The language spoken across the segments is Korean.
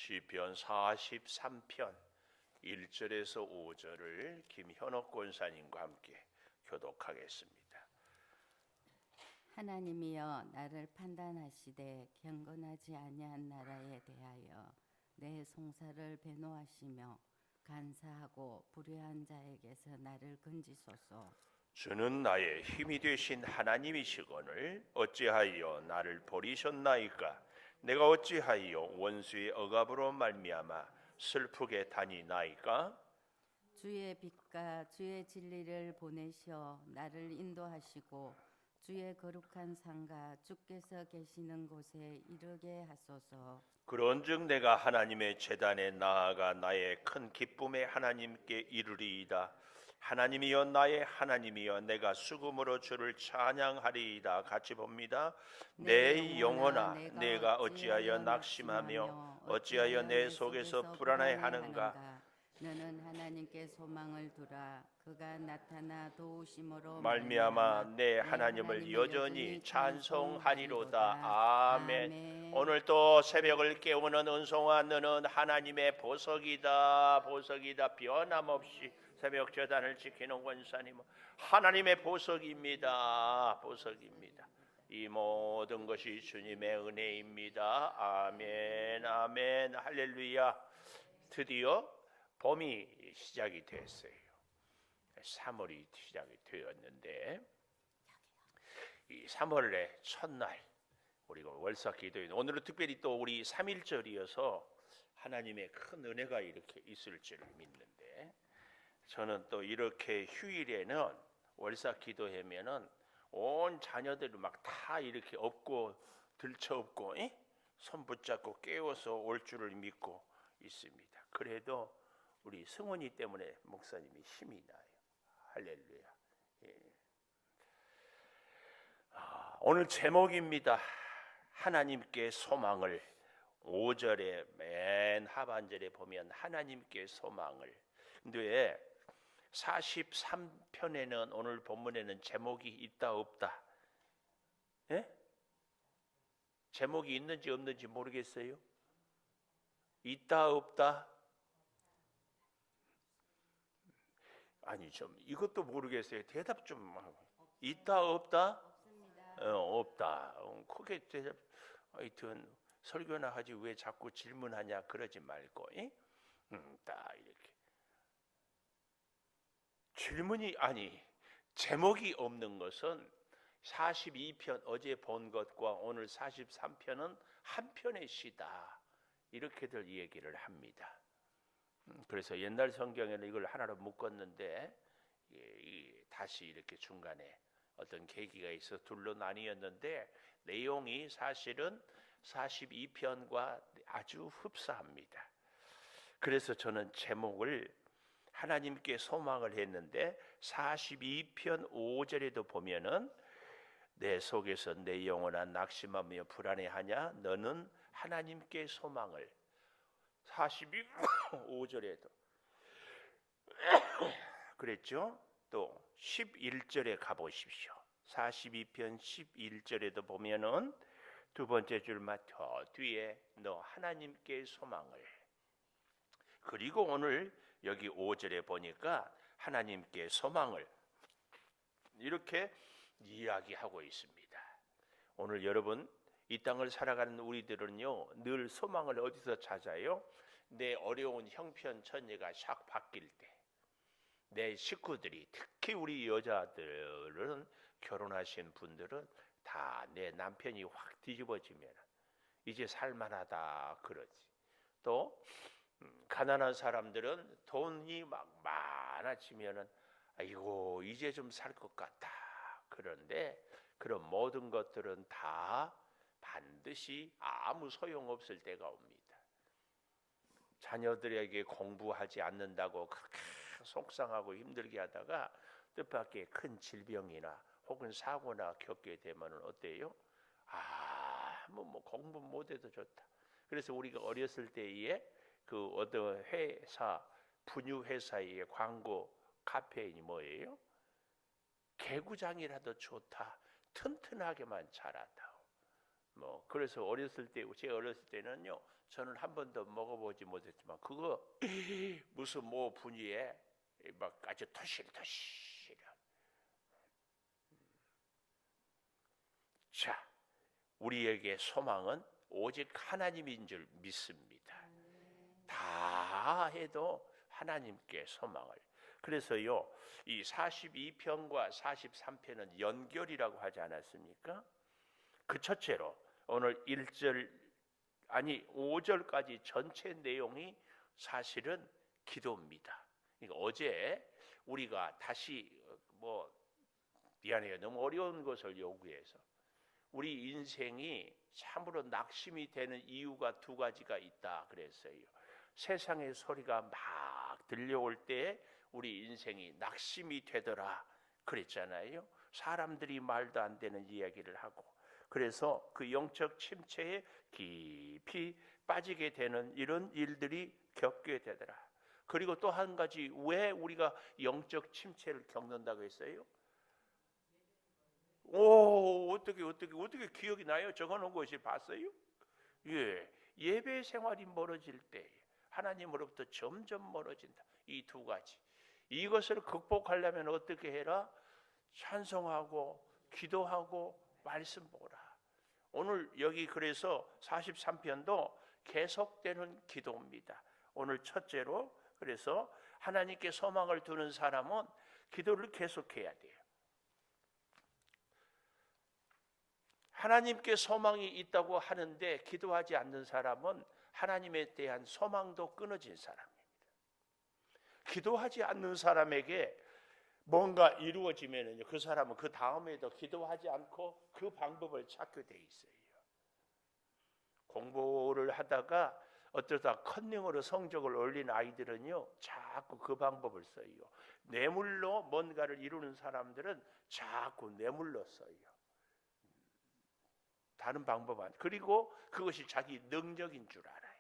시편 43편 1절에서 5절을 김현옥 권사님과 함께 교독하겠습니다. 하나님이여 나를 판단하시되 경건하지 아니한 나라에 대하여 내 송사를 변호하시며 간사하고 불의한 자에게서 나를 건지소서. 주는 나의 힘이 되신 하나님이시거늘 어찌하여 나를 버리셨나이까? 내가 어찌하여 원수의 억압으로 말미암아 슬프게 다니나이까? 주의 빛과 주의 진리를 보내셔 나를 인도하시고 주의 거룩한 상과 주께서 계시는 곳에 이르게 하소서. 그런즉 내가 하나님의 제단에 나아가 나의 큰 기쁨의 하나님께 이르리이다. 하나님이여 나의 하나님이여 내가 수금으로 주를 찬양하리이다. 같이 봅니다. 내 영혼아 내가 어찌하여 낙심하며 어찌하여 내 속에서 불안해하는가? 너는 하나님께 소망을 두라. 그가 나타나 도우심으로 말미암아 내 하나님을 여전히 찬송하리로다. 아멘. 오늘 또 새벽을 깨우는 은송아 너는 하나님의 보석이다. 보석이다. 변함없이 새벽 제단을 지키는 권사님은 하나님의 보석입니다. 보석입니다. 이 모든 것이 주님의 은혜입니다. 아멘. 아멘. 할렐루야. 드디어 봄이 시작이 됐어요. 3월이 시작이 되었는데 이 3월의 첫날 우리가 월삭 기도회 오늘은 특별히 또 우리 3.1절이어서 하나님의 큰 은혜가 이렇게 있을 줄 믿는데 저는 또 이렇게 휴일에는 월삭 기도회면은 온 자녀들이 막 다 이렇게 업고 들쳐업고 손 붙잡고 깨워서 올 줄을 믿고 있습니다. 그래도 우리 승훈이 때문에 목사님이 힘이 나요. 할렐루야. 예. 오늘 제목입니다. 하나님께 소망을. 5절에 맨 하반절에 보면 하나님께 소망을. 근데 43편에는 오늘 본문에는 제목이 있다 없다. 예? 제목이 있는지 없는지 모르겠어요. 있다 없다. 아니 좀 이것도 모르겠어요. 대답 좀 하고. 있다 없다? 없다. 크게 대답. 하여튼 설교나 하지 왜 자꾸 질문하냐 그러지 말고. 딱 이렇게. 질문이 아니 제목이 없는 것은 42편 어제 본 것과 오늘 43편은 한 편의 시다. 이렇게들 얘기를 합니다. 그래서 옛날 성경에는 이걸 하나로 묶었는데 다시 이렇게 중간에 어떤 계기가 있어 둘로 나뉘었는데 내용이 사실은 42편과 아주 흡사합니다. 그래서 저는 제목을 하나님께 소망을 했는데 42편 5절에도 보면은 내 속에서 내 영혼아 낙심하며 불안해하냐 너는 하나님께 소망을 42.5절에도 그랬죠. 또 11절에 가보십시오. 42편 11절에도 보면은 두 번째 줄만 더 뒤에 너 하나님께 소망을. 그리고 오늘 여기 5절에 보니까 하나님께 소망을 이렇게 이야기하고 있습니다. 오늘 여러분 이 땅을 살아가는 우리들은요 늘 소망을 어디서 찾아요? 내 어려운 형편처녀가 샥 바뀔 때, 내 식구들이 특히 우리 여자들은 결혼하신 분들은 다 내 남편이 확 뒤집어지면 이제 살만하다 그러지. 또 가난한 사람들은 돈이 막 많아지면은 아이고 이제 좀 살 것 같다. 그런데 그런 모든 것들은 다 반드시 아무 소용없을 때가 옵니다. 자녀들에게 공부하지 않는다고 그렇게 속상하고 힘들게 하다가 뜻밖의 큰 질병이나 혹은 사고나 겪게 되면 어때요? 뭐 공부 못해도 좋다. 그래서 우리가 어렸을 때에 그 어떤 회사 분유 회사의 광고 카페인이 뭐예요? 개구장이라도 좋다. 튼튼하게만 자라다. 그래서 어렸을 때, 제 어렸을 때는요 저는 한 번도 먹어보지 못했지만 그거 무슨 뭐 분위에 막 아주 토실토실한. 자, 우리에게 소망은 오직 하나님인 줄 믿습니다. 다 해도 하나님께 소망을. 그래서요, 이 42편과 43편은 연결이라고 하지 않았습니까? 그 첫째로 오늘 1절 아니 5절까지 전체 내용이 사실은 기도입니다. 그러니까 어제 우리가 다시 미안해요. 너무 어려운 것을 요구해서 우리 인생이 참으로 낙심이 되는 이유가 두 가지가 있다 그랬어요. 세상의 소리가 막 들려올 때 우리 인생이 낙심이 되더라 그랬잖아요. 사람들이 말도 안 되는 이야기를 하고, 그래서 그 영적 침체에 깊이 빠지게 되는 이런 일들이 겪게 되더라. 그리고 또 한 가지, 왜 우리가 영적 침체를 겪는다고 했어요? 어떻게 기억이 나요? 적어놓은 것이 봤어요? 예, 예배 생활이 멀어질 때 하나님으로부터 점점 멀어진다. 이 두 가지. 이것을 극복하려면 어떻게 해라? 찬송하고 기도하고 말씀 보라. 오늘 여기 그래서 43편도 계속되는 기도입니다. 오늘 첫째로, 그래서 하나님께 소망을 두는 사람은 기도를 계속해야 돼요. 하나님께 소망이 있다고 하는데 기도하지 않는 사람은 하나님에 대한 소망도 끊어진 사람입니다. 기도하지 않는 사람에게 뭔가 이루어지면요, 그 사람은 그 다음에도 기도하지 않고 그 방법을 찾게 돼 있어요. 공부를 하다가 어쩌다 컨닝으로 성적을 올린 아이들은요, 자꾸 그 방법을 써요. 뇌물로 뭔가를 이루는 사람들은 자꾸 뇌물로 써요. 다른 방법 안. 그리고 그것이 자기 능력인 줄 알아요.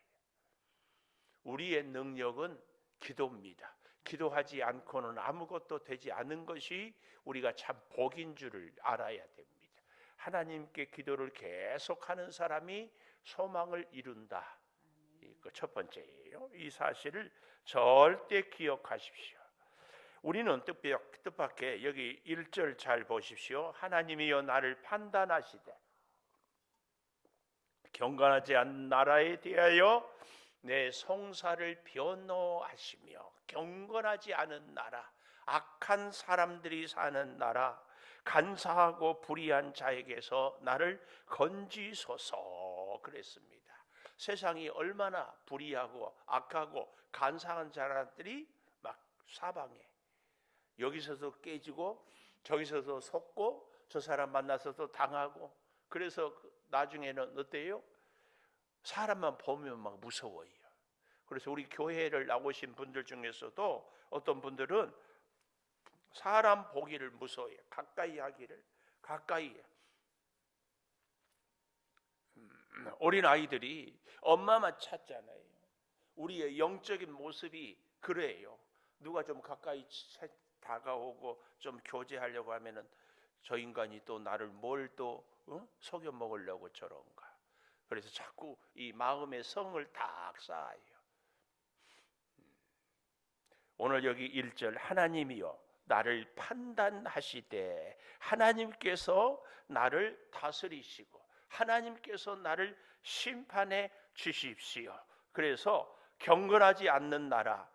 우리의 능력은 기도입니다. 기도하지 않고는 아무것도 되지 않은 것이 우리가 참 복인 줄을 알아야 됩니다. 하나님께 기도를 계속하는 사람이 소망을 이룬다. 이거 첫 번째예요. 이 사실을 절대 기억하십시오. 우리는 뜻밖의 여기 1절 잘 보십시오. 하나님이여 나를 판단하시되 경건하지 않은 나라에 대하여 내 송사를 변호하시며, 경건하지 않은 나라, 악한 사람들이 사는 나라, 간사하고 불의한 자에게서 나를 건지소서 그랬습니다. 세상이 얼마나 불의하고 악하고 간사한 사람들이 막 사방에, 여기서도 깨지고 저기서도 속고 저 사람 만나서도 당하고, 그래서 나중에는 어때요? 사람만 보면 막 무서워요. 그래서 우리 교회를 나오신 분들 중에서도 어떤 분들은 사람 보기를 무서워해요. 가까이 하기를. 가까이. 어린 아이들이 엄마만 찾잖아요. 우리의 영적인 모습이 그래요. 누가 좀 가까이 다가오고 좀 교제하려고 하면은 저 인간이 또 나를 뭘 또 속여 먹으려고 저런가. 그래서 자꾸 이 마음의 성을 딱 쌓아요. 오늘 여기 1절 하나님이여 나를 판단하시되, 하나님께서 나를 다스리시고 하나님께서 나를 심판해 주십시오. 그래서 경건하지 않는 나라,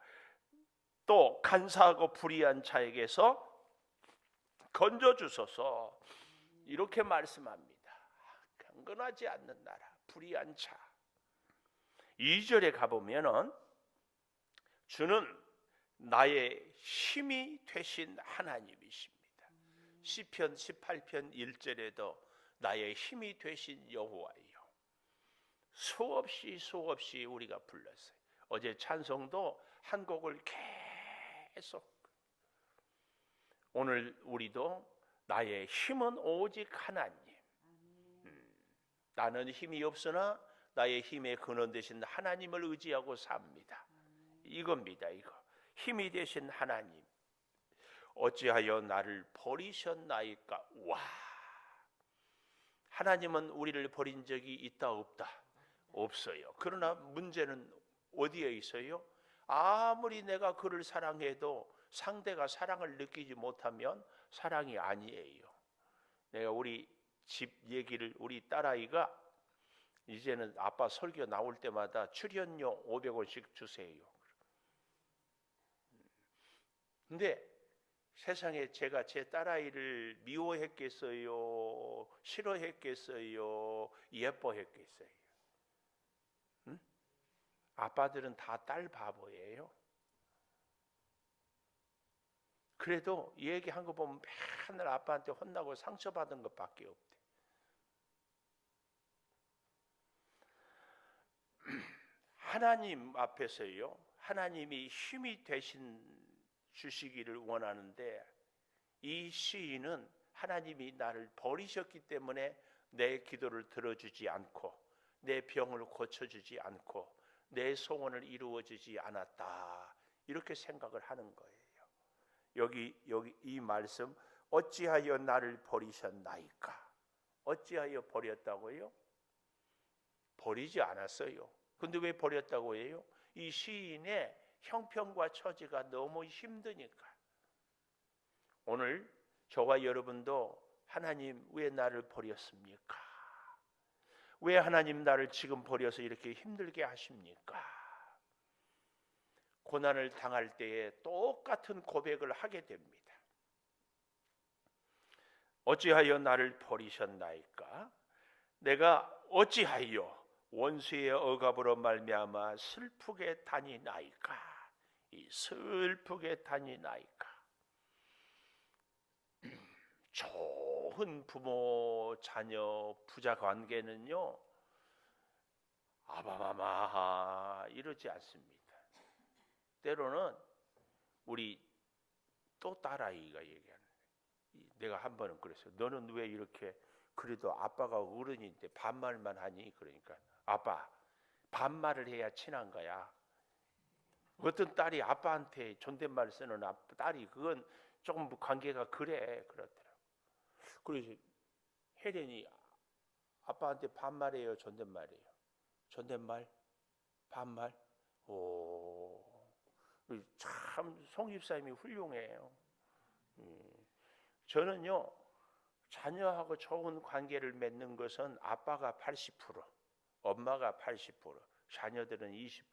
또 간사하고 불의한 자에게서 건져주소서 이렇게 말씀합니다. 경건하지 않는 나라, 불의한 자. 2절에 가보면은 주는 나의 힘이 되신 하나님이십니다. 시편 18편 1절에도 나의 힘이 되신 여호와이요. 수없이 우리가 불렀어요. 어제 찬송도 한 곡을 계속. 오늘 우리도 나의 힘은 오직 하나님. 나는 힘이 없으나 나의 힘의 근원 되신 하나님을 의지하고 삽니다. 이겁니다. 이거. 힘이 되신 하나님. 어찌하여 나를 버리셨나이까? 와. 하나님은 우리를 버린 적이 있다 없다? 없어요. 그러나 문제는 어디에 있어요? 아무리 내가 그를 사랑해도 상대가 사랑을 느끼지 못하면 사랑이 아니에요. 내가 우리 집 얘기를, 우리 딸아이가 이제는 아빠 설교 나올 때마다 출연료 500원씩 주세요. 근데 세상에 제가 제 딸아이를 미워했겠어요? 싫어했겠어요? 예뻐했겠어요? 응? 아빠들은 다 딸 바보예요. 그래도 얘기한 거 보면 맨날 아빠한테 혼나고 상처받은 것밖에 없대. 하나님 앞에서요, 하나님이 힘이 되신 주시기를 원하는데, 이 시인은 하나님이 나를 버리셨기 때문에 내 기도를 들어주지 않고 내 병을 고쳐주지 않고 내 소원을 이루어주지 않았다, 이렇게 생각을 하는 거예요. 여기 이 말씀, 어찌하여 나를 버리셨나이까? 어찌하여 버렸다고요? 버리지 않았어요. 근데 왜 버렸다고 해요? 이 시인의 형편과 처지가 너무 힘드니까. 오늘 저와 여러분도 하나님 왜 나를 버렸습니까? 왜 하나님 나를 지금 버려서 이렇게 힘들게 하십니까? 고난을 당할 때에 똑같은 고백을 하게 됩니다. 어찌하여 나를 버리셨나이까? 내가 어찌하여 원수의 억압으로 말미암아 슬프게 다니나이까? 이 슬프게 다니나이까? 좋은 부모, 자녀, 부자 관계는요, 아바마마 이러지 않습니다. 때로는 우리 또 딸아이가 얘기하는, 내가 한 번은 그랬어요. 너는 왜 이렇게, 그래도 아빠가 어른인데 반말만 하니? 그러니까, 아빠, 반말을 해야 친한 거야. 어떤 딸이 아빠한테 존댓말 쓰는 딸이, 그건 조금 관계가 그래, 그렇더라고. 그래서 혜련이 아빠한테 반말해요, 존댓말이에요? 존댓말? 반말? 오, 참 송집사님이 훌륭해요. 저는요, 자녀하고 좋은 관계를 맺는 것은 아빠가 80%, 엄마가 80%, 자녀들은 20%.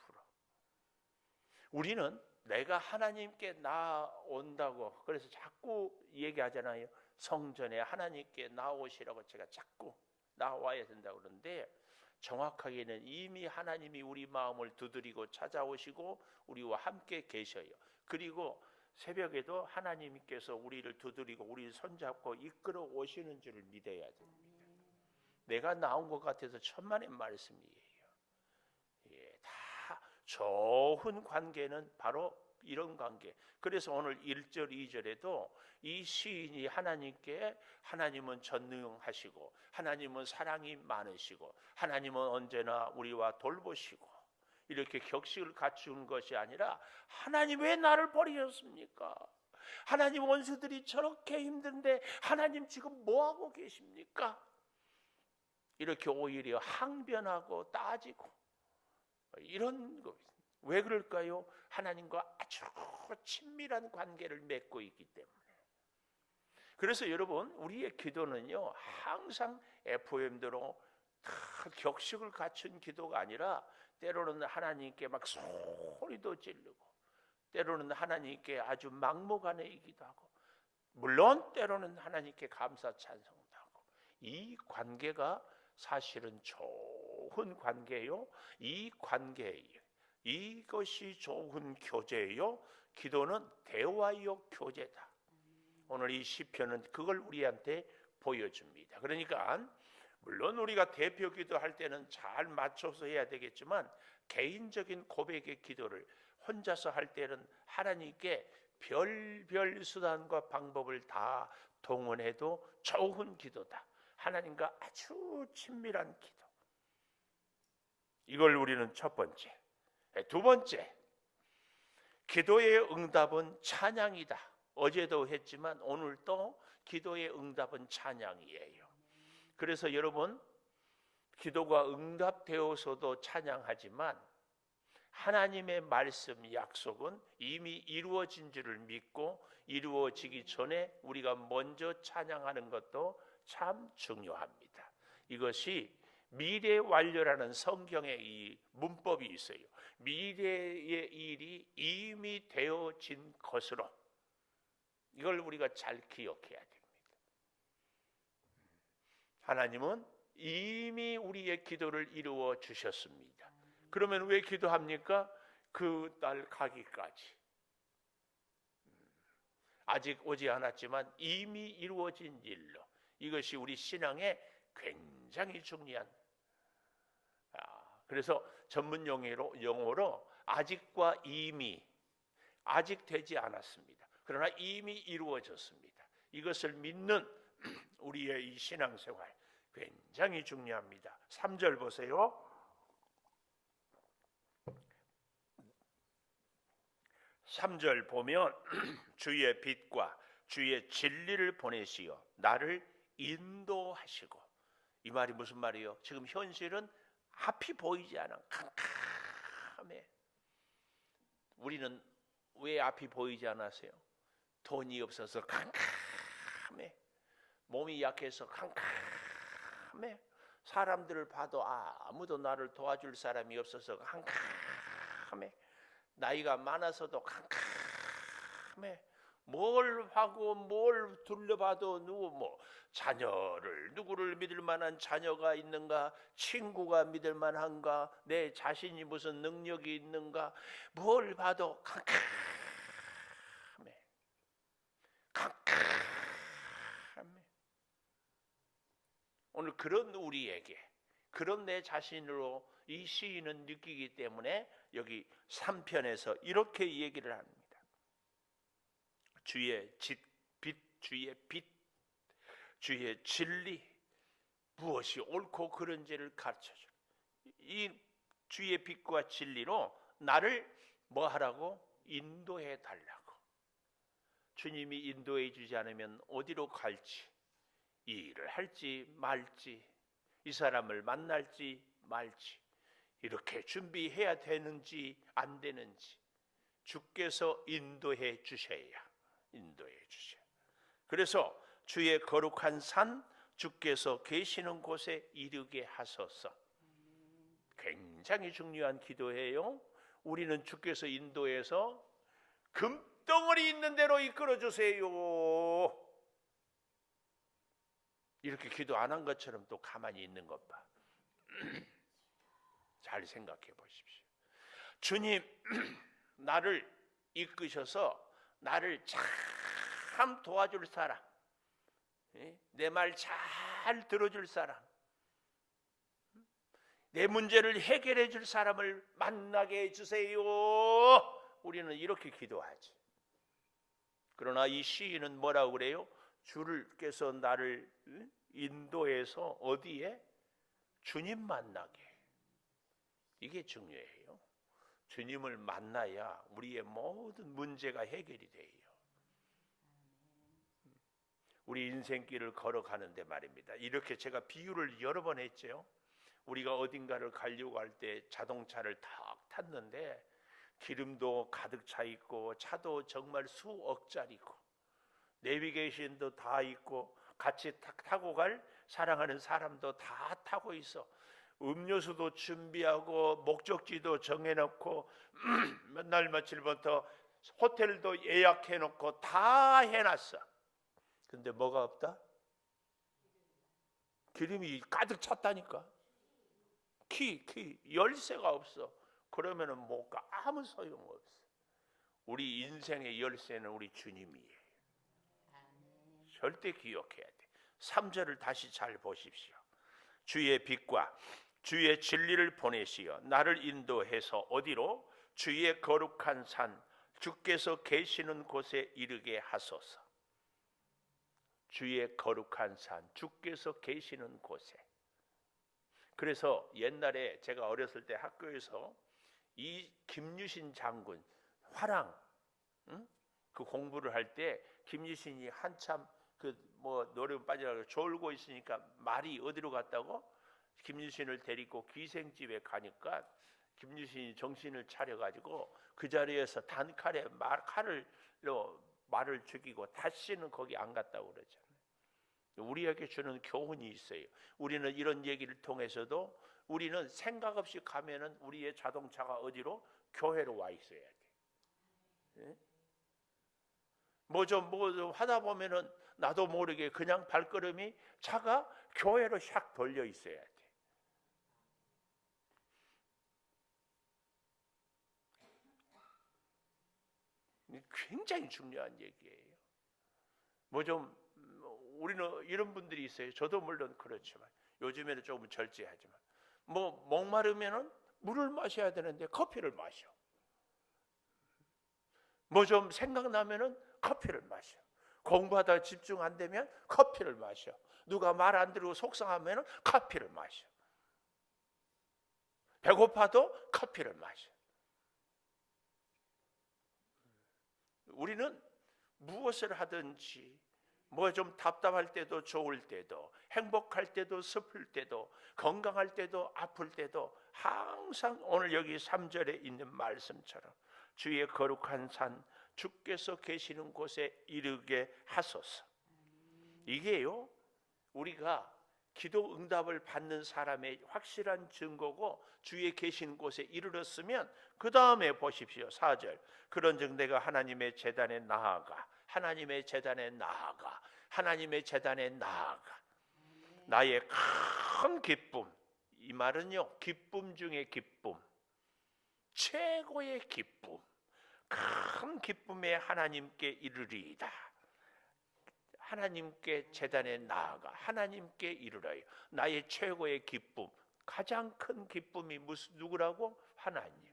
우리는 내가 하나님께 나온다고, 그래서 자꾸 얘기하잖아요. 성전에 하나님께 나오시라고 제가 자꾸 나와야 된다고 그러는데, 정확하게는 이미 하나님이 우리 마음을 두드리고 찾아오시고 우리와 함께 계셔요. 그리고 새벽에도 하나님께서 우리를 두드리고 우리를 손잡고 이끌어 오시는 줄을 믿어야 됩니다. 내가 나온 것 같아서 천만의 말씀이에요. 예, 다 좋은 관계는 바로 이런 관계. 그래서 오늘 1절 2절에도 이 시인이 하나님께, 하나님은 전능하시고 하나님은 사랑이 많으시고 하나님은 언제나 우리와 돌보시고, 이렇게 격식을 갖춘 것이 아니라, 하나님 왜 나를 버리셨습니까? 하나님, 원수들이 저렇게 힘든데 하나님 지금 뭐하고 계십니까? 이렇게 오히려 항변하고 따지고, 이런 거. 왜 그럴까요? 하나님과 아주 친밀한 관계를 맺고 있기 때문에. 그래서 여러분, 우리의 기도는요, 항상 FOM대로 다 격식을 갖춘 기도가 아니라, 때로는 하나님께 막 소리도 지르고, 때로는 하나님께 아주 막무가내이기도 하고, 물론 때로는 하나님께 감사 찬송도 하고, 이 관계가 사실은 좋은 관계요. 이 관계예요. 이것이 좋은 교제예요. 기도는 대화요 교제다. 오늘 이 시편은 그걸 우리한테 보여줍니다. 그러니까 물론 우리가 대표 기도할 때는 잘 맞춰서 해야 되겠지만, 개인적인 고백의 기도를 혼자서 할 때는 하나님께 별별 수단과 방법을 다 동원해도 좋은 기도다. 하나님과 아주 친밀한 기도. 이걸 우리는 첫 번째. 두 번째, 기도의 응답은 찬양이다. 어제도 했지만 오늘도 기도의 응답은 찬양이에요. 그래서 여러분, 기도가 응답되어서도 찬양하지만 하나님의 말씀 약속은 이미 이루어진 줄을 믿고 이루어지기 전에 우리가 먼저 찬양하는 것도 참 중요합니다. 이것이 미래 완료라는 성경의 이 문법이 있어요. 미래의 일이 이미 되어진 것으로, 이걸 우리가 잘 기억해야 됩니다. 하나님은 이미 우리의 기도를 이루어 주셨습니다. 그러면 왜 기도합니까? 그 날 가기까지. 아직 오지 않았지만 이미 이루어진 일로. 이것이 우리 신앙의 굉장히 중요한. 그래서 전문 용어로 아직과 이미, 아직 되지 않았습니다. 그러나 이미 이루어졌습니다. 이것을 믿는 우리의 이 신앙생활 굉장히 중요합니다. 3절 보세요. 3절 보면 주의 빛과 주의 진리를 보내시어 나를 인도하시고. 이 말이 무슨 말이에요? 지금 현실은 앞이 보이지 않아. 캄캄해. 우리는 왜 앞이 보이지 않았어요? 돈이 없어서 캄캄해. 몸이 약해서 캄캄해. 사람들을 봐도 아무도 나를 도와줄 사람이 없어서 캄캄해. 나이가 많아서도 캄캄해. 뭘 하고 뭘 둘러봐도 누구를 믿을 만한 자녀가 있는가, 친구가 믿을 만한가, 내 자신이 무슨 능력이 있는가, 뭘 봐도 캄캄해. 오늘 그런 우리에게, 그런 내 자신으로 이 시인은 느끼기 때문에 여기 3편에서 이렇게 얘기를 합니다. 주의 빛, 주의 빛, 주의 진리, 무엇이 옳고 그른지를 가르쳐줘. 이 주의 빛과 진리로 나를 뭐 하라고? 인도해 달라고. 주님이 인도해 주지 않으면 어디로 갈지, 이 일을 할지 말지, 이 사람을 만날지 말지, 이렇게 준비해야 되는지 안 되는지 주께서 인도해 주셔야. 그래서 주의 거룩한 산, 주께서 계시는 곳에 이르게 하소서. 굉장히 중요한 기도예요. 우리는 주께서 인도해서 금덩어리 있는 대로 이끌어 주세요. 이렇게 기도 안 한 것처럼 또 가만히 있는 것 봐. 잘 생각해 보십시오. 주님, 나를 이끄셔서 나를 참 도와줄 사람, 내 말 잘 들어줄 사람, 내 문제를 해결해 줄 사람을 만나게 해주세요. 우리는 이렇게 기도하지. 그러나 이 시인은 뭐라고 그래요? 주께서 나를 인도해서 어디에? 주님 만나게. 이게 중요해요. 주님을 만나야 우리의 모든 문제가 해결이 돼요. 우리 인생길을 걸어가는데 말입니다. 이렇게 제가 비유를 여러 번 했죠. 우리가 어딘가를 가려고 할 때 자동차를 탁 탔는데 기름도 가득 차 있고 차도 정말 수억짜리고 내비게이션도 다 있고 같이 타고 갈 사랑하는 사람도 다 타고 있어. 음료수도 준비하고 목적지도 정해놓고 몇 며칠부터 호텔도 예약해놓고 다 해놨어. 근데 뭐가 없다? 기름이 가득 찼다니까. 열쇠가 없어. 그러면은 뭐가 아무 소용없어. 우리 인생의 열쇠는 우리 주님이에요. 절대 기억해야 돼. 3절을 다시 잘 보십시오. 주의 빛과 주의 진리를 보내시어 나를 인도해서 어디로? 주의 거룩한 산, 주께서 계시는 곳에 이르게 하소서. 주의 거룩한 산, 주께서 계시는 곳에. 그래서 옛날에 제가 어렸을 때 학교에서 이 김유신 장군 화랑, 그 공부를 할 때 김유신이 한참 그 뭐 노래 빠지라고 졸고 있으니까 말이 어디로 갔다고? 김유신을 데리고 기생집에 가니까 김유신이 정신을 차려가지고 그 자리에서 단칼에 칼을로 말을 죽이고 다시는 거기 안 갔다고 그러잖아요. 우리에게 주는 교훈이 있어요. 우리는 이런 얘기를 통해서도 우리는 생각 없이 가면은 우리의 자동차가 어디로? 교회로 와 있어야 돼. 예? 뭐 좀 하다 보면은 나도 모르게 그냥 발걸음이 차가 교회로 샥 돌려 있어야 돼. 굉장히 중요한 얘기예요. 뭐 좀 우리는 이런 분들이 있어요. 저도 물론 그렇지만 요즘에는 조금 절제하지만 뭐 목마르면은 물을 마셔야 되는데 커피를 마셔. 뭐 좀 생각나면은 커피를 마셔. 공부하다 집중 안 되면 커피를 마셔. 누가 말 안 들고 속상하면은 커피를 마셔. 배고파도 커피를 마셔. 우리는 무엇을 하든지 뭐 좀 답답할 때도 좋을 때도 행복할 때도 슬플 때도 건강할 때도 아플 때도 항상 오늘 여기 3절에 있는 말씀처럼 주의 거룩한 산 주께서 계시는 곳에 이르게 하소서. 이게요 우리가 기도 응답을 받는 사람의 확실한 증거고 주의 계신 곳에 이르렀으면 그 다음에 보십시오. 4절 그런즉 내가 하나님의 제단에 나아가 하나님의 제단에 나아가 하나님의 제단에 나아가 나의 큰 기쁨. 이 말은요 기쁨 중에 기쁨, 최고의 기쁨, 큰 기쁨에 하나님께 이르리이다. 하나님께 제단에 나아가 하나님께 이르러요. 나의 최고의 기쁨, 가장 큰 기쁨이 누구라고? 하나님.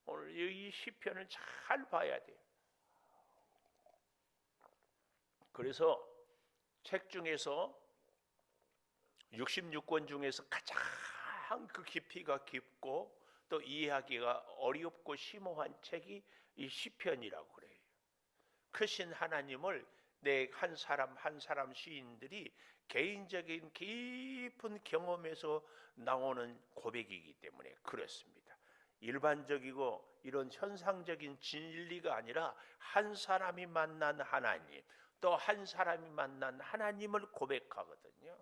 오늘 이 시편을 잘 봐야 돼요. 그래서 책 중에서 66권 중에서 가장 그 깊이가 깊고 또 이해하기가 어렵고 심오한 책이 이 시편이라고 그래요. 크신 하나님을 내 한 사람 시인들이 개인적인 깊은 경험에서 나오는 고백이기 때문에 그렇습니다. 일반적이고 이런 현상적인 진리가 아니라 한 사람이 만난 하나님, 또 한 사람이 만난 하나님을 고백하거든요.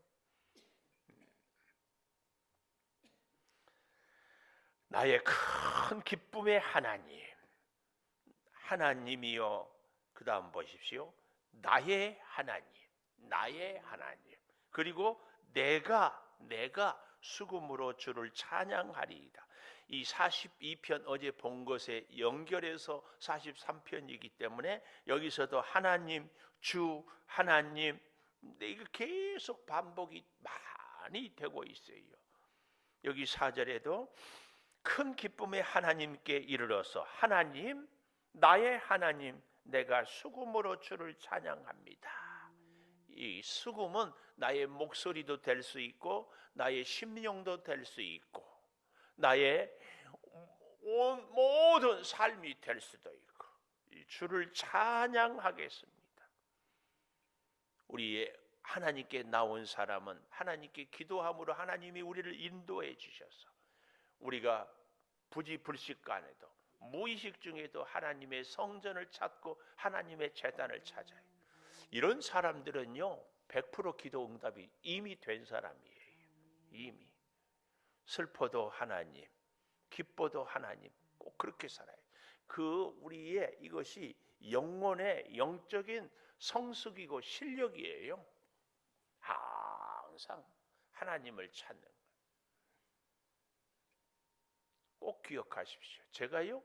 나의 큰 기쁨의 하나님, 하나님이여. 그 다음 보십시오. 나의 하나님. 그리고 내가 수금으로 주를 찬양하리이다. 이 42편 어제 본 것에 연결해서 43편이기 때문에 여기서도 하나님, 주, 하나님, 이거 계속 반복이 많이 되고 있어요. 여기 4절에도 큰 기쁨의 하나님께 이르러서 하나님, 나의 하나님, 내가 수금으로 주를 찬양합니다. 이 수금은 나의 목소리도 될 수 있고 나의 심령도 될 수 있고 나의 모든 삶이 될 수도 있고 주를 찬양하겠습니다. 우리 하나님께 나온 사람은 하나님께 기도함으로 하나님이 우리를 인도해 주셔서 우리가 부지불식간에도 무의식 중에도 하나님의 성전을 찾고 하나님의 제단을 찾아요. 이런 사람들은요 100% 기도 응답이 이미 된 사람이에요. 이미 슬퍼도 하나님, 기뻐도 하나님, 꼭 그렇게 살아요. 그 우리의 이것이 영혼의 영적인 성숙이고 실력이에요. 항상 하나님을 찾는 것. 꼭 기억하십시오. 제가요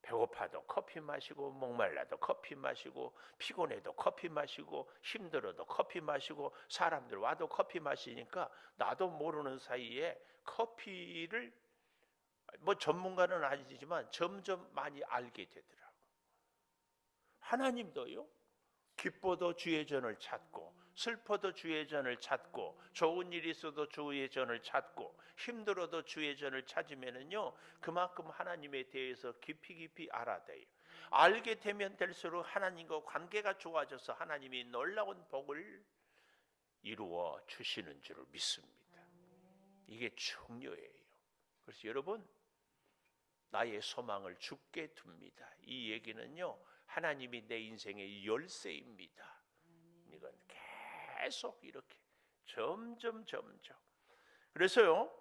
배고파도 커피 마시고 목말라도 커피 마시고 피곤해도 커피 마시고 힘들어도 커피 마시고 사람들 와도 커피 마시니까 나도 모르는 사이에 커피를 뭐 전문가는 아니지만 점점 많이 알게 되더라고. 하나님도요 기뻐도 주의 전을 찾고 슬퍼도 주의 전을 찾고 좋은 일이 있어도 주의 전을 찾고 힘들어도 주의 전을 찾으면은요 그만큼 하나님에 대해서 깊이 알아돼요. 알게 되면 될수록 하나님과 관계가 좋아져서 하나님이 놀라운 복을 이루어 주시는 줄을 믿습니다. 이게 중요해요. 그래서 여러분, 나의 소망을 주께 둡니다. 이 얘기는요, 하나님이 내 인생의 열쇠입니다. 이건 계속 이렇게 점점. 그래서요,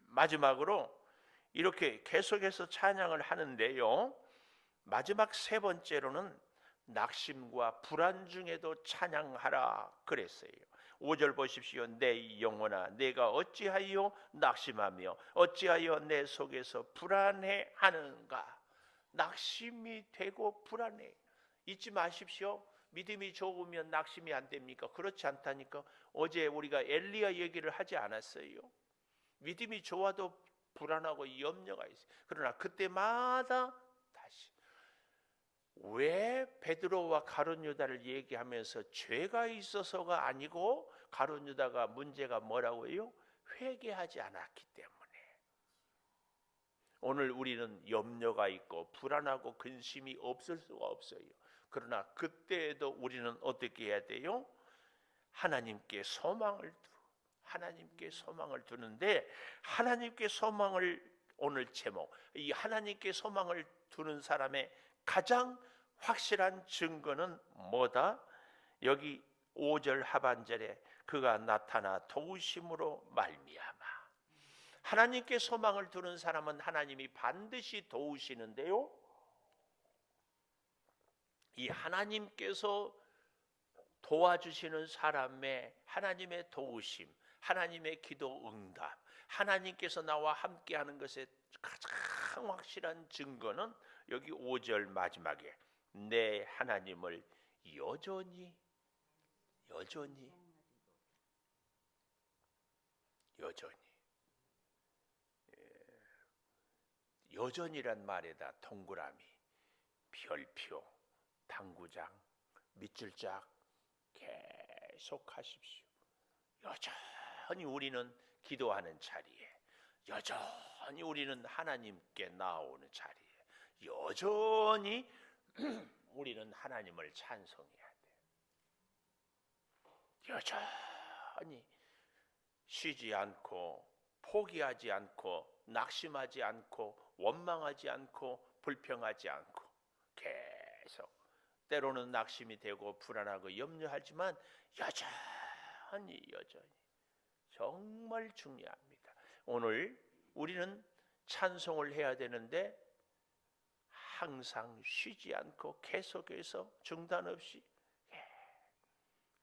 마지막으로 이렇게 계속해서 찬양을 하는데요, 마지막 세 번째로는 낙심과 불안 중에도 찬양하라 그랬어요. 5절 보십시오. 내 영혼아, 내가 어찌하여 낙심하며 어찌하여 내 속에서 불안해하는가. 낙심이 되고 불안해. 잊지 마십시오. 믿음이 좋으면 낙심이 안 됩니까? 그렇지 않다니까. 어제 우리가 엘리야 얘기를 하지 않았어요? 믿음이 좋아도 불안하고 염려가 있어요. 그러나 그때마다 다시, 왜 베드로와 가룟 유다를 얘기하면서 죄가 있어서가 아니고 가룟 유다가 문제가 뭐라고요? 회개하지 않았기 때문에. 오늘 우리는 염려가 있고 불안하고 근심이 없을 수가 없어요. 그러나 그때에도 우리는 어떻게 해야 돼요? 하나님께 소망을 두는데, 하나님께 소망을, 오늘 제목, 이 하나님께 소망을 두는 사람의 가장 확실한 증거는 뭐다? 여기 5절 하반절에 그가 나타나 도우심으로 말미암아. 하나님께 소망을 두는 사람은 하나님이 반드시 도우시는데요, 이 하나님께서 도와주시는 사람의 하나님의 도우심, 하나님의 기도 응답, 하나님께서 나와 함께하는 것의 가장 확실한 증거는 여기 5절 마지막에 내 하나님을 여전히 여전이란 말에다 동그라미, 별표, 당구장, 밑줄짝 계속하십시오. 여전히 우리는 기도하는 자리에, 여전히 우리는 하나님께 나오는 자리에, 여전히 우리는 하나님을 찬송해야 돼요. 여전히 쉬지 않고 포기하지 않고 낙심하지 않고 원망하지 않고 불평하지 않고 계속, 때로는 낙심이 되고 불안하고 염려하지만 여전히 정말 중요합니다. 오늘 우리는 찬송을 해야 되는데 항상 쉬지 않고 계속해서 중단 없이,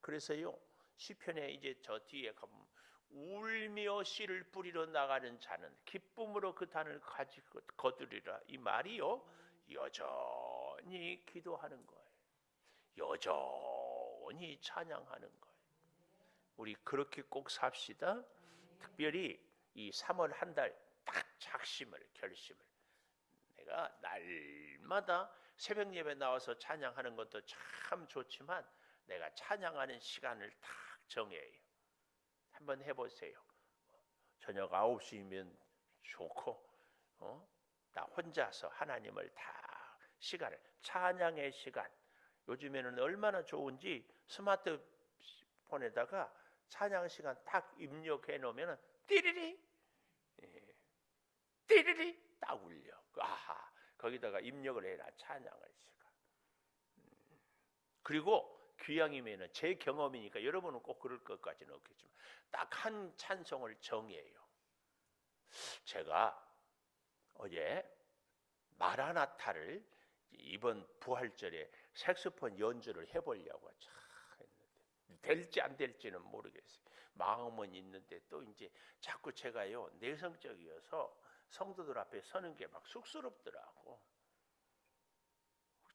그래서요 시편에 이제 저 뒤에 가면 울며 씨를 뿌리러 나가는 자는 기쁨으로 그 단을 가지고 거두리라, 이 말이요 여전히 기도하는 거예요. 여전히 찬양하는 거예요. 우리 그렇게 꼭 삽시다. 특별히 이 3월 한 달 딱 결심을, 내가 날마다 새벽 예배 나와서 찬양하는 것도 참 좋지만 내가 찬양하는 시간을 딱 정해요. 한번 해보세요. 저녁 9시면 좋고, 나 혼자서 하나님을 다 시간을, 찬양의 시간, 요즘에는 얼마나 좋은지 스마트폰에다가 찬양 시간 딱 입력해 놓으면 띠리리 딱 울려. 아하, 거기다가 입력을 해라, 찬양의 시간. 그리고 귀향이면은, 제 경험이니까 여러분은 꼭 그럴 것까지는 없겠지만 딱 한 찬송을 정해요. 제가 어제 마라나타를 이번 부활절에 색소폰 연주를 해보려고 했는데 될지 안 될지는 모르겠어요. 마음은 있는데 또 이제 자꾸 제가요 내성적이어서 성도들 앞에 서는 게 막 쑥스럽더라고.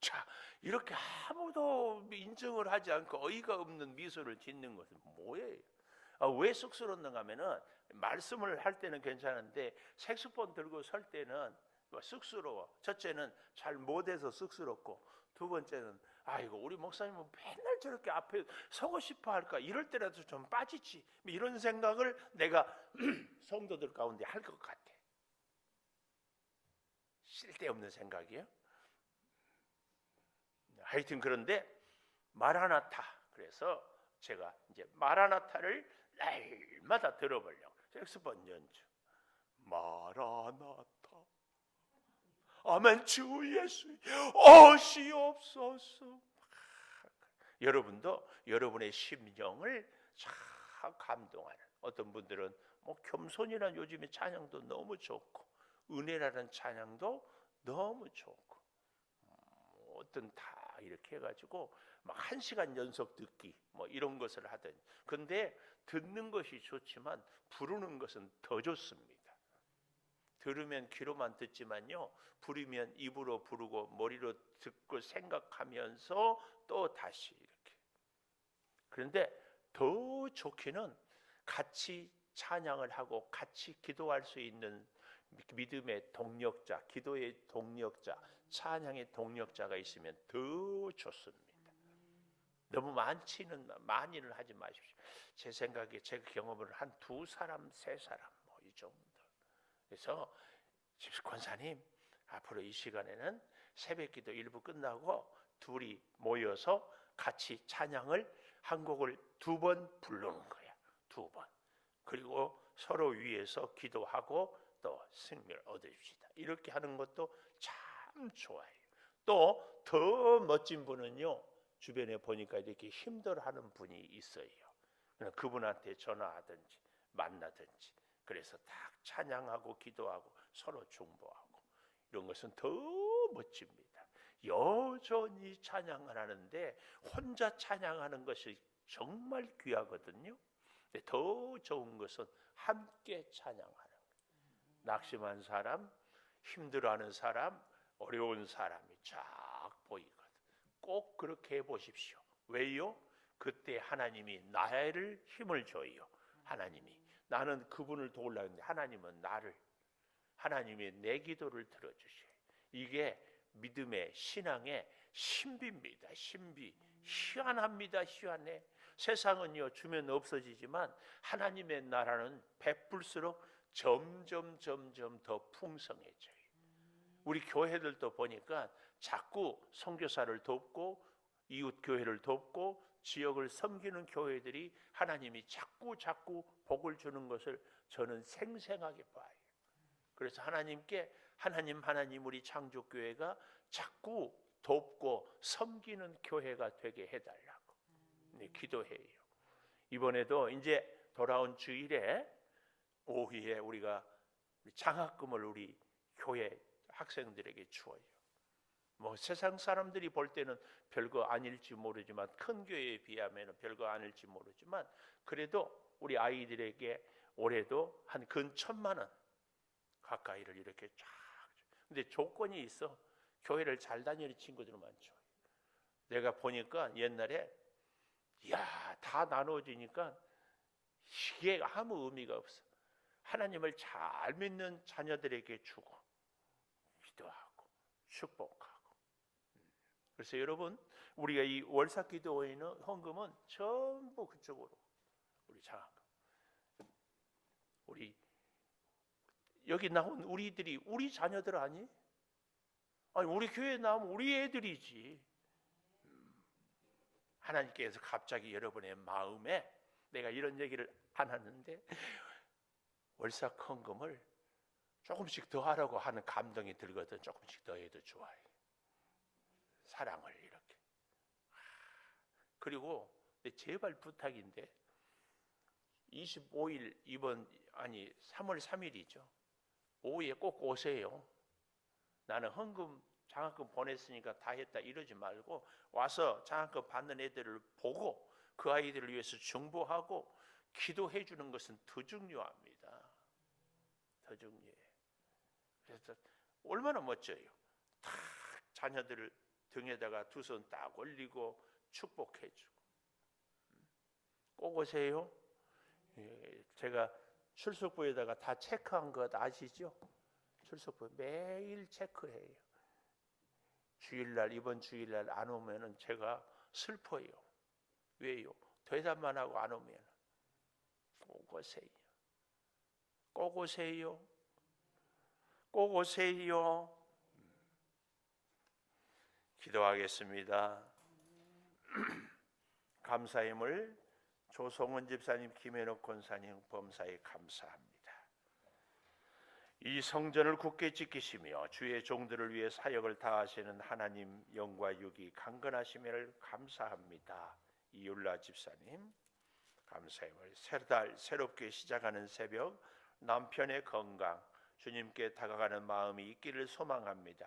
자, 이렇게 아무도 인정을 하지 않고 어이가 없는 미소를 짓는 것은 뭐예요? 왜 쑥스럽는가 하면은, 말씀을 할 때는 괜찮은데 색소폰 들고 설 때는 쑥스러워. 첫째는 잘 못해서 쑥스럽고, 두 번째는 아이고 우리 목사님은 맨날 저렇게 앞에 서고 싶어 할까, 이럴 때라도 좀 빠지지, 이런 생각을 내가 성도들 가운데 할 것 같아. 쓸데없는 생각이에요. 하여튼 그런데 마라나타, 그래서 제가 이제 마라나타를 날마다 들어보려고 색소폰 연주. 마라나타 아멘 주 예수 오시옵소서. 여러분도 여러분의 심령을 참 감동하는, 어떤 분들은 뭐 겸손이라는 요즘에 찬양도 너무 좋고 은혜라는 찬양도 너무 좋고 어떤 다 이렇게 해가지고 막 1시간 연속 듣기 뭐 이런 것을 하든, 근데 듣는 것이 좋지만 부르는 것은 더 좋습니다. 들으면 귀로만 듣지만요, 부르면 입으로 부르고 머리로 듣고 생각하면서 또 다시 이렇게. 그런데 더 좋기는 같이 찬양을 하고 같이 기도할 수 있는 믿음의 동력자, 기도의 동력자, 찬양의 동력자가 있으면 더 좋습니다. 너무 많이는 하지 마십시오. 제 생각에 제 경험을 한 2사람, 3사람 뭐 이 정도. 그래서 권사님 앞으로 이 시간에는 새벽기도 일부 끝나고 둘이 모여서 같이 찬양을 한 곡을 2번 부르는 거야. 2번. 그리고 서로 위해서 기도하고 또 승리를 얻으십시다. 이렇게 하는 것도 참 좋아요. 또 더 멋진 분은요, 주변에 보니까 이렇게 힘들어하는 분이 있어요. 그분한테 전화하든지 만나든지, 그래서 딱 찬양하고 기도하고 서로 중보하고, 이런 것은 더 멋집니다. 여전히 찬양을 하는데 혼자 찬양하는 것이 정말 귀하거든요. 근데 더 좋은 것은 함께 찬양하는 거예요. 낙심한 사람, 힘들어하는 사람, 어려운 사람이 쫙 보이거든. 꼭 그렇게 해보십시오. 왜요? 그때 하나님이 나를 힘을 줘요. 하나님이, 나는 그분을 도우려고 했는데 하나님은 하나님이 내 기도를 들어주셔요. 이게 믿음의 신앙의 신비입니다. 신비. 희한합니다. 희한해. 세상은요 주면 없어지지만 하나님의 나라는 베풀수록 점점 더 풍성해져요. 우리 교회들도 보니까 자꾸 선교사를 돕고 이웃 교회를 돕고 지역을 섬기는 교회들이 하나님이 자꾸 복을 주는 것을 저는 생생하게 봐요. 그래서 하나님께 하나님 우리 창조교회가 자꾸 돕고 섬기는 교회가 되게 해달라고 기도해요. 이번에도 이제 돌아온 주일에 오후에 우리가 장학금을 우리 교회 학생들에게 주어요. 뭐 세상 사람들이 볼 때는 별거 아닐지 모르지만, 큰 교회에 비하면 별거 아닐지 모르지만, 그래도 우리 아이들에게 올해도 한 근 1,000만 원 가까이를 이렇게 쫙. 근데 조건이 있어. 교회를 잘 다니는 친구들만 줘요. 내가 보니까 옛날에 다 나눠지니까 이게 아무 의미가 없어. 하나님을 잘 믿는 자녀들에게 주고 기도하고 축복하고. 그래서 여러분, 우리가 이 월사기도회는 헌금은 전부 그쪽으로 우리 장학금, 우리 여기 나온 우리들이 우리 자녀들 아니? 아니 우리 교회에 나오면 우리 애들이지. 하나님께서 갑자기 여러분의 마음에, 내가 이런 얘기를 안 하는데 월사 헌금을 조금씩 더 하라고 하는 감동이 들거든. 조금씩 더 해도 좋아요. 사랑을 이렇게. 그리고 제발 부탁인데 25일 3월 3일이죠. 오후에 꼭 오세요. 나는 헌금 장학금 보냈으니까 다 했다 이러지 말고 와서 장학금 받는 애들을 보고 그 아이들을 위해서 중보하고 기도해 주는 것은 더 중요합니다. 더 중요해. 그래서 얼마나 멋져요. 다 자녀들을 등에다가 2손 딱 올리고 축복해 주고. 꼭 오세요. 제가 출석부에다가 다 체크한 것 아시죠? 출석부 매일 체크해요. 주일날, 이번 주일날 안 오면은 제가 슬퍼요. 왜요? 대답만 하고 안 오면. 꼭 오세요. 꼭 오세요. 꼭 오세요. 기도하겠습니다. 감사함을 조성은 집사님, 김현옥 권사님 범사에 감사합니다. 이 성전을 굳게 지키시며 주의 종들을 위해 사역을 다하시는 하나님 영과 육이 강건하심을 감사합니다. 이율라 집사님 감사해요. 새롭게 시작하는 새벽, 남편의 건강, 주님께 다가가는 마음이 있기를 소망합니다.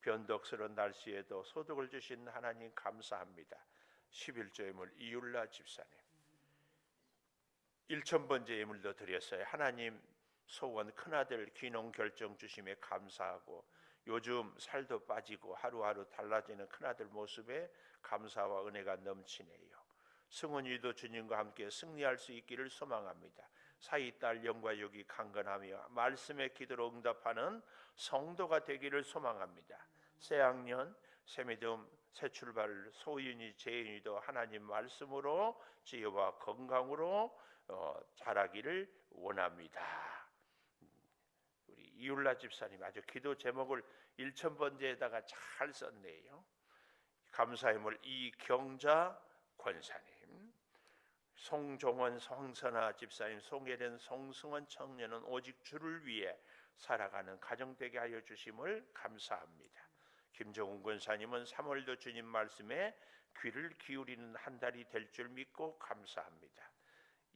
변덕스러운 날씨에도 소득을 주신 하나님 감사합니다. 11조 예물 이율라 집사님 1000번째 예물도 드렸어요. 하나님 소원 큰아들 귀농 결정 주심에 감사하고 요즘 살도 빠지고 하루하루 달라지는 큰아들 모습에 감사와 은혜가 넘치네요. 승훈이도 주님과 함께 승리할 수 있기를 소망합니다. 사이딸 영과 육이 강건하며 말씀의 기도로 응답하는 성도가 되기를 소망합니다. 새학년, 새믿음, 새출발 소윤이, 재윤이도 하나님 말씀으로 지혜와 건강으로 자라기를 원합니다. 우리 이율라 집사님 아주 기도 제목을 1000번째에다가 잘 썼네요. 감사의 물 이경자 권사님, 송종원, 송선아 집사님, 송혜련, 송승원 청년은 오직 주를 위해 살아가는 가정 되게 하여 주심을 감사합니다. 김정훈 권사님은 3월도 주님 말씀에 귀를 기울이는 한 달이 될 줄 믿고 감사합니다.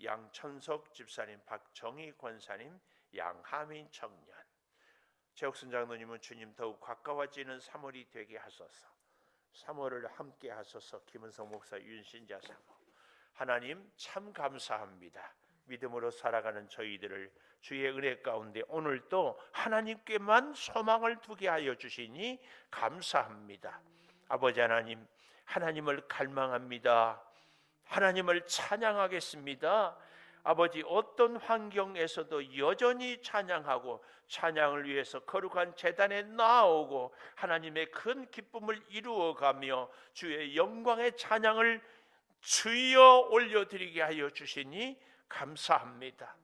양천석 집사님, 박정희 권사님, 양하민 청년, 최옥순 장로님은 주님 더욱 가까워지는 3월이 되게 하소서. 3월을 함께 하소서. 김은성 목사, 윤신자 사모, 하나님 참 감사합니다. 믿음으로 살아가는 저희들을 주의 은혜 가운데 오늘도 하나님께만 소망을 두게 하여 주시니 감사합니다. 아버지 하나님, 하나님을 갈망합니다. 하나님을 찬양하겠습니다. 아버지, 어떤 환경에서도 여전히 찬양하고 찬양을 위해서 거룩한 제단에 나아오고 하나님의 큰 기쁨을 이루어가며 주의 영광의 찬양을 주여 올려드리게 하여 주시니 감사합니다.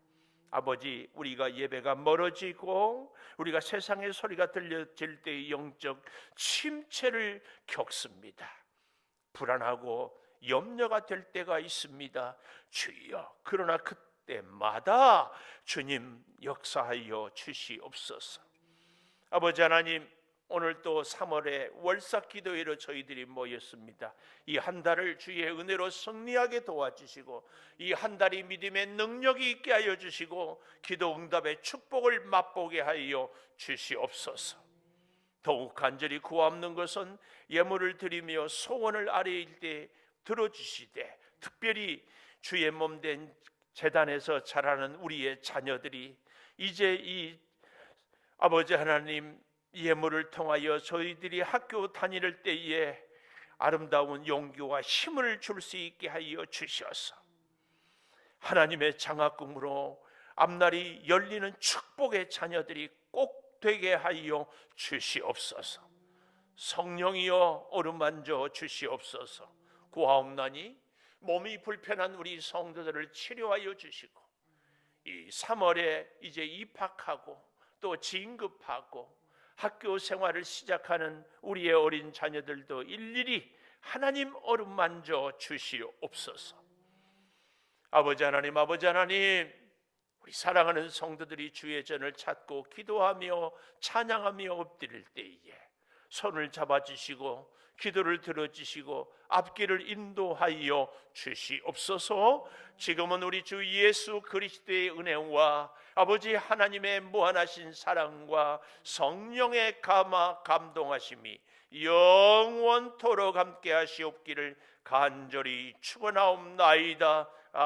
아버지, 우리가 예배가 멀어지고 우리가 세상의 소리가 들려질 때의 영적 침체를 겪습니다. 불안하고 염려가 될 때가 있습니다. 주여, 그러나 그때마다 주님 역사하여 주시옵소서. 아버지 하나님, 오늘 또 3월에 월삭 기도회로 저희들이 모였습니다. 이 한 달을 주의 은혜로 승리하게 도와주시고 이 한 달이 믿음의 능력이 있게 하여 주시고 기도 응답의 축복을 맛보게 하여 주시옵소서. 더욱 간절히 구하옵는 것은 예물을 드리며 소원을 아뢰일 때 들어주시되 특별히 주의 몸된 제단에서 자라는 우리의 자녀들이 이제 이 아버지 하나님 예물을 통하여 저희들이 학교 다닐 때에 아름다운 용기와 힘을 줄 수 있게 하여 주셔서 하나님의 장학금으로 앞날이 열리는 축복의 자녀들이 꼭 되게 하여 주시옵소서. 성령이여 어루만져 주시옵소서. 구하옵나니 몸이 불편한 우리 성도들을 치료하여 주시고 이 3월에 이제 입학하고 또 진급하고 학교 생활을 시작하는 우리의 어린 자녀들도 일일이 하나님 어루만져 주시옵소서. 아버지 하나님, 우리 사랑하는 성도들이 주의 전을 찾고 기도하며 찬양하며 엎드릴 때에 손을 잡아주시고 기도를 들어주시고 앞길을 인도하여 주시옵소서. 지금은 우리 주 예수 그리스도의 은혜와 아버지 하나님의 무한하신 사랑과 성령의 감동하심이 영원토록 함께 하시옵기를 간절히 축원하옵나이다.